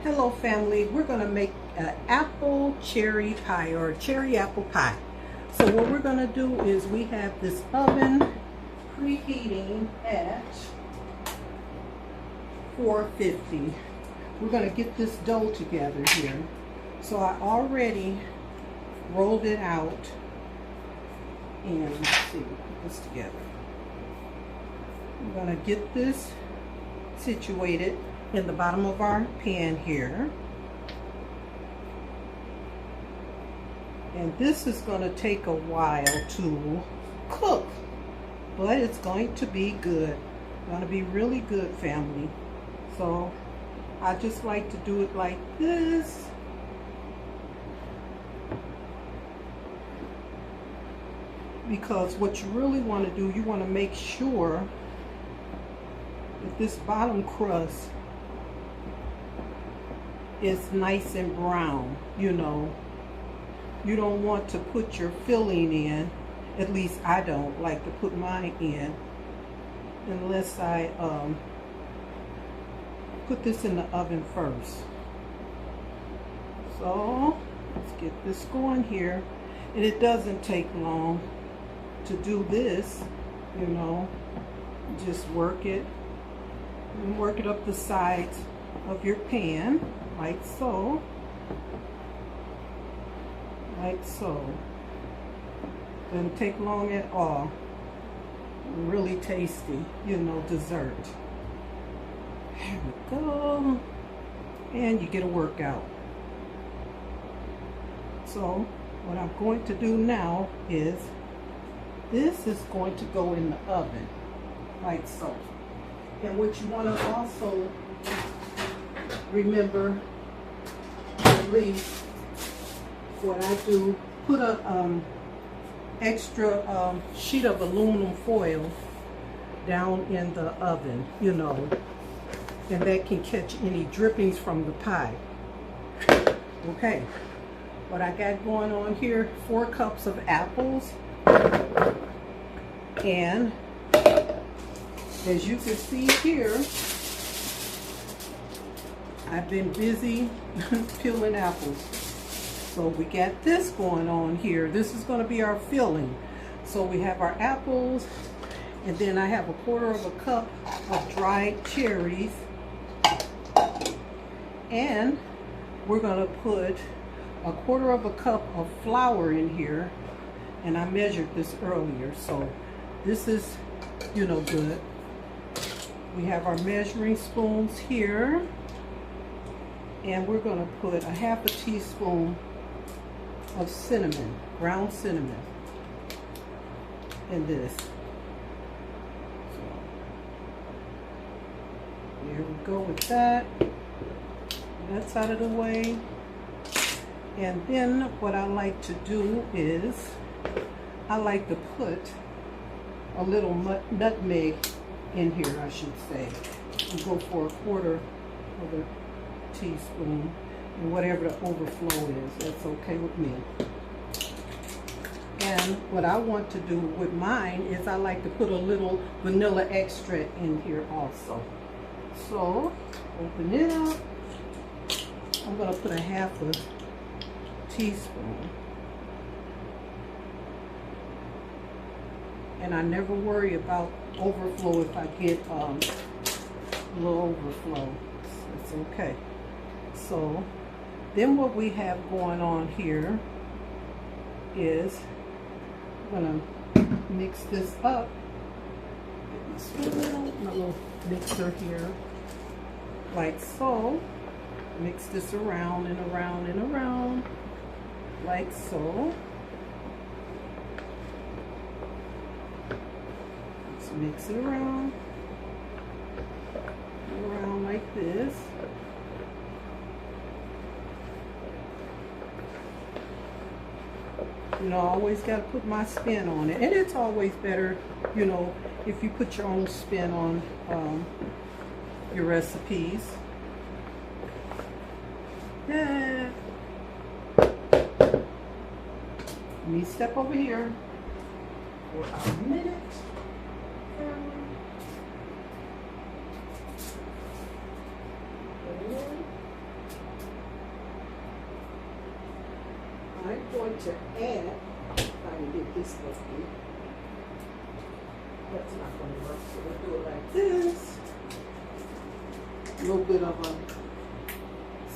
Hello family, we're going to make an apple cherry pie or cherry apple pie. So what we're going to do is we have this oven preheating at 450. We're going to get this dough together here. So I already rolled it out and let's see, put this together. I'm going to get this situated in the bottom of our pan here, and this is going to take a while to cook, but it's going to be good. It's going to be really good, family. So I just like to do it like this. Because what you really want to do, you want to make sure that this bottom crust is nice and brown. You know, you don't want to put your filling in, at least I don't like to put mine in, unless I put this in the oven first. So let's get this going here, and it doesn't take long to do this. You know, just work it and work it up the sides of your pan like so, like so. Doesn't take long at all. Really tasty, you know, dessert. There we go. And you get a workout. So what I'm going to do now is this is going to go in the oven like so. And what you want to also remember, at least what I do, put a extra sheet of aluminum foil down in the oven, you know, and that can catch any drippings from the pie. Okay, what I got going on here, 4 cups of apples, and as you can see here, I've been busy peeling apples. So we got this going on here. This is going to be our filling. So we have our apples, and then I have 1/4 cup of dried cherries, and we're going to put 1/4 cup of flour in here, and I measured this earlier, so this is, you know, good. We have our measuring spoons here, and we're going to put 1/2 teaspoon of cinnamon, ground cinnamon, in this. So here we go with that. That's out of the way. And then what I like to do is I like to put a little nutmeg in here, I should say. We'll go for 1/4 teaspoon, and whatever the overflow is, that's okay with me. And what I want to do with mine is I like to put a little vanilla extract in here also. So open it up. I'm going to put 1/2 teaspoon. And I never worry about overflow if I get a little overflow. It's okay. So then what we have going on here is I'm going to mix this up. My little mixer here, like so. Mix this around and around and around, like so. Let's mix it around like this. You know, I always got to put my spin on it, and it's always better, you know, if you put your own spin on your recipes. Yeah. Let me step over here for a minute. I'm going to add, if I can get this working. That's not going to work, so we'll do it like this. A little bit of a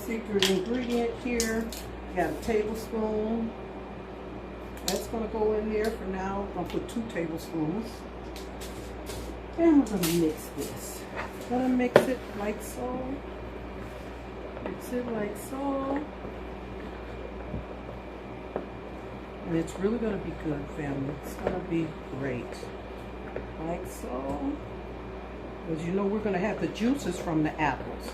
secret ingredient here. Got a tablespoon. That's going to go in there for now. I'm going to put 2 tablespoons. And we're going to mix this. Going to mix it like so. Mix it like so. And it's really going to be good, family. It's going to be great. Like so. Because you know we're going to have the juices from the apples.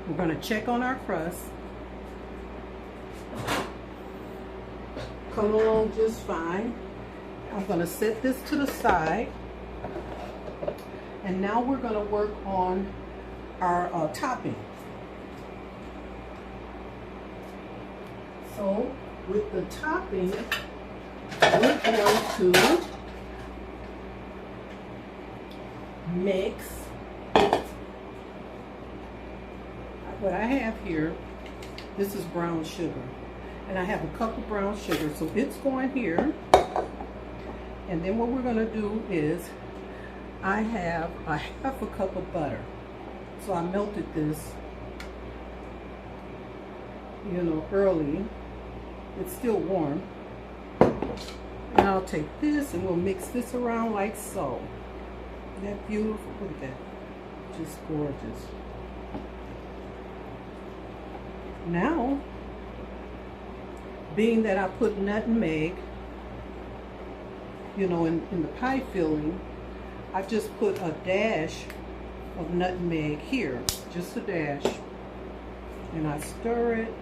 We're going to check on our crust. Come along just fine. I'm going to set this to the side. And now we're going to work on our topping. So with the topping, we're going to mix what I have here. This is brown sugar, and I have a cup of brown sugar, so it's going here. And then what we're going to do is I have a half a cup of butter, so I melted this, you know, early. It's still warm, and I'll take this and we'll mix this around like so. Isn't that beautiful? Look at that. Just gorgeous. Now, being that I put nutmeg, you know, in the pie filling, I just put a dash of nutmeg here, just a dash. And I stir it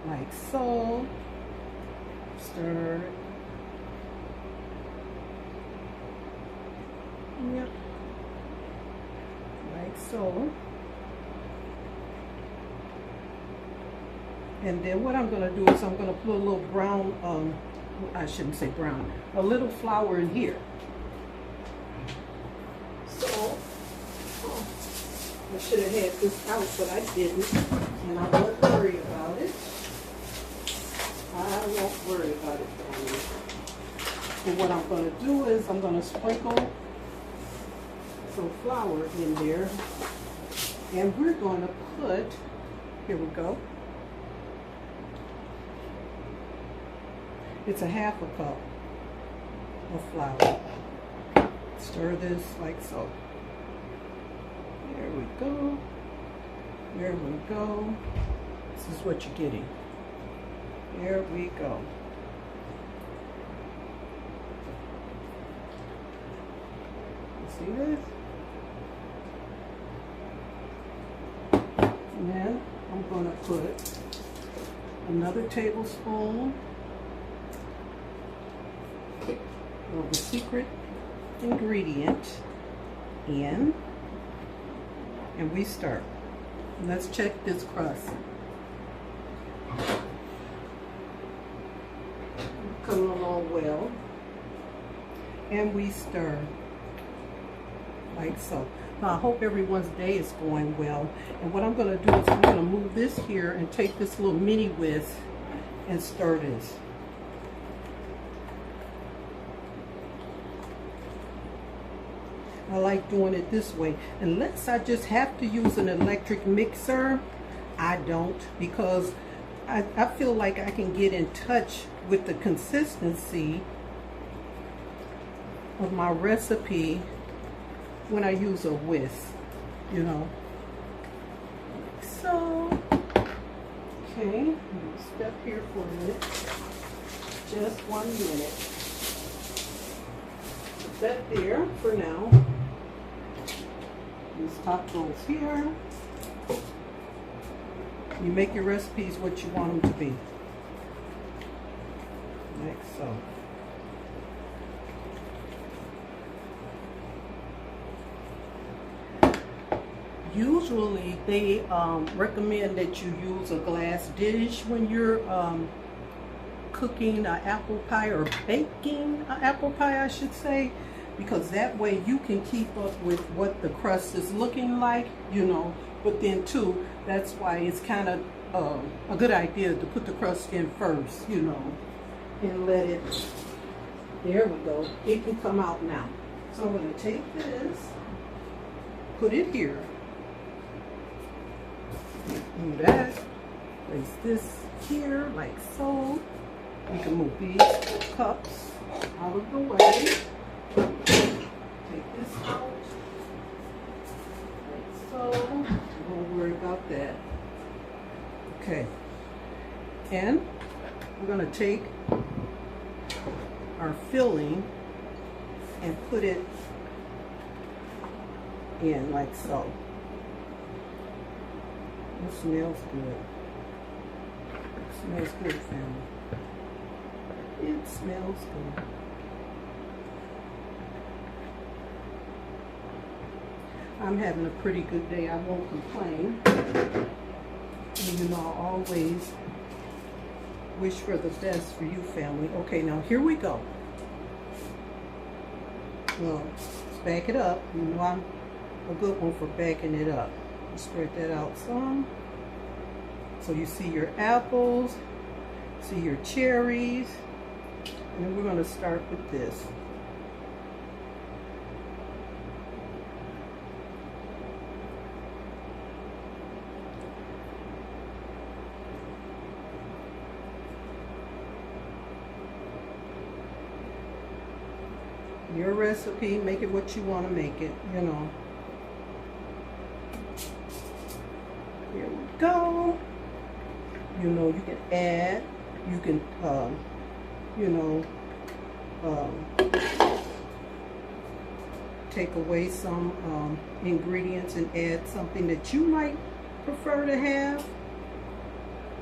like so. Stir it. Yep. Like so. And then what I'm going to do is I'm going to put a little brown, I shouldn't say brown, a little flour in here. So, I should have had this out, but I didn't. And I won't worry about it. I won't worry about it, family. So what I'm going to do is I'm going to sprinkle some flour in there. And we're going to put, here we go. It's a half a cup of flour. Stir this like so. There we go. There we go. This is what you're getting. There we go. You see this? And then I'm going to put another tablespoon of the secret ingredient in, and we start. And let's check this crust. Coming along well. And we stir like so. Now I hope everyone's day is going well. And what I'm going to do is I'm going to move this here and take this little mini whisk and stir this. I like doing it this way. Unless I just have to use an electric mixer, I don't, because I feel like I can get in touch with the consistency of my recipe when I use a whisk, you know. So, okay, step here for a minute. Just 1 minute. Put that there for now. These top goes here. You make your recipes what you want them to be. Like so. Usually they recommend that you use a glass dish when you're cooking an apple pie, or baking an apple pie, I should say, because that way you can keep up with what the crust is looking like, you know. But then too, That's why it's kind of a good idea to put the crust in first, you know, and let it, there we go. It can come out now. So I'm going to take this, put it here, do that, place this here like so. You can move these cups out of the way. Take this out like so. Don't worry about that. Okay, and we're going to take our filling and put it in like so. It smells good. It smells good, family. It smells good. I'm having a pretty good day. I won't complain. And you know, I always wish for the best for you, family. Okay, now here we go. Well, let's back it up. You know, I'm a good one for backing it up. Spread that out some. So you see your apples, see your cherries, and then we're going to start with this. Your recipe, make it what you want to make it, you know. Here we go. You know, you can add, you can, you know, take away some ingredients and add something that you might prefer to have.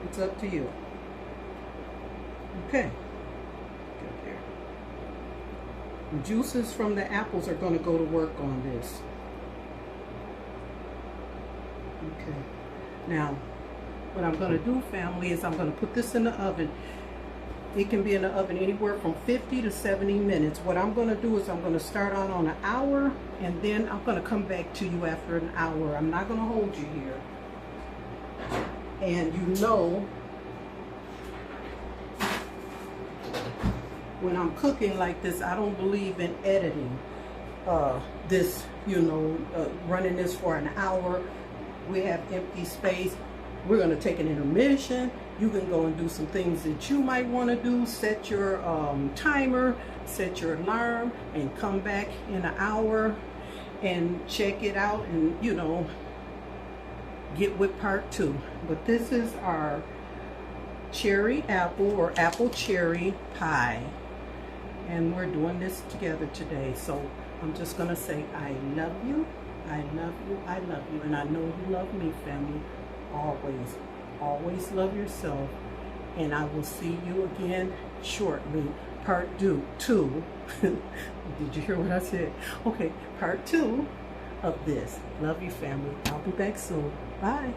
It's up to you. Okay. The juices from the apples are going to go to work on this. Okay. Now, what I'm going to do, family, is I'm going to put this in the oven. It can be in the oven anywhere from 50 to 70 minutes. What I'm going to do is I'm going to start out on an hour, and then I'm going to come back to you after an hour. I'm not going to hold you here. And you know, when I'm cooking like this, I don't believe in editing this, you know, running this for an hour. We have empty space. We're going to take an intermission. You can go and do some things that you might want to do. Set your timer, set your alarm, and come back in an hour and check it out and, you know, get with part 2. But this is our cherry apple or apple cherry pie. And we're doing this together today. So I'm just going to say, I love you, I love you, I love you. And I know you love me, family. Always, always love yourself. And I will see you again shortly. Part 2. Did you hear what I said? Okay, part 2 of this. Love you, family. I'll be back soon. Bye.